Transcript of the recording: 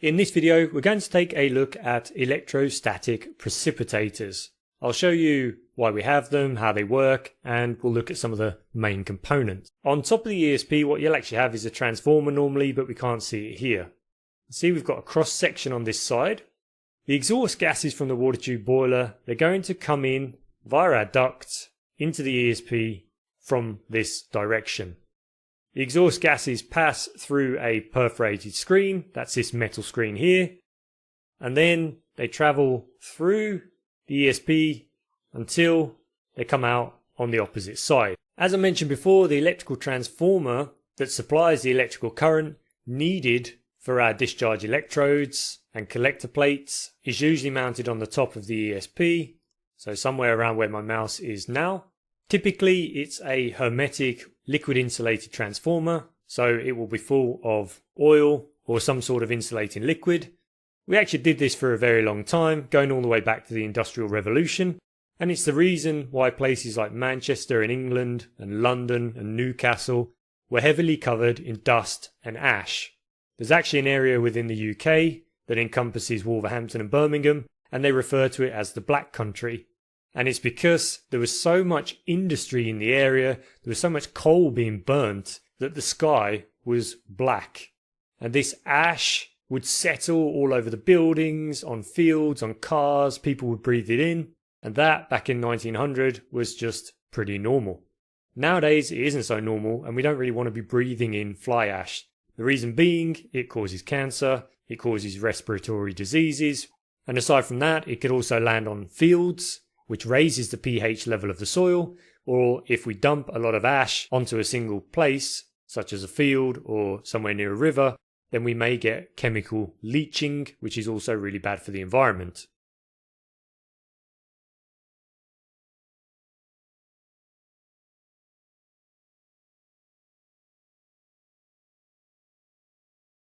In this video, we're going to take a look at electrostatic precipitators. I'll show you why we have them, how they work, and we'll look at some of the main components. On top of the ESP, what you'll actually have is a transformer normally, but we can't see it here. See, we've got a cross section on this side. The exhaust gases from the water tube boiler, they're going to come in via our ducts into the ESP from this direction. The exhaust gases pass through a perforated screen, that's this metal screen here, and then they travel through the ESP until they come out on the opposite side. As I mentioned before, the electrical transformer that supplies the electrical current needed for our discharge electrodes and collector plates is usually mounted on the top of the ESP, so somewhere around where my mouse is now. Typically it's a hermetic liquid insulated transformer, so it will be full of oil or some sort of insulating liquid. We actually did this for a very long time, going all the way back to the Industrial Revolution, and it's the reason why places like Manchester in England and London and Newcastle were heavily covered in dust and ash. There's actually an area within the UK that encompasses Wolverhampton and Birmingham, and they refer to it as the Black Country. And it's because there was so much industry in the area, there was so much coal being burnt, that the sky was black. And this ash would settle all over the buildings, on fields, on cars, people would breathe it in. And that, back in 1900, was just pretty normal. Nowadays, it isn't so normal, and we don't really want to be breathing in fly ash. The reason being, it causes cancer, it causes respiratory diseases, and aside from that, it could also land on fields, which raises the pH level of the soil, or if we dump a lot of ash onto a single place, such as a field or somewhere near a river, then we may get chemical leaching, which is also really bad for the environment.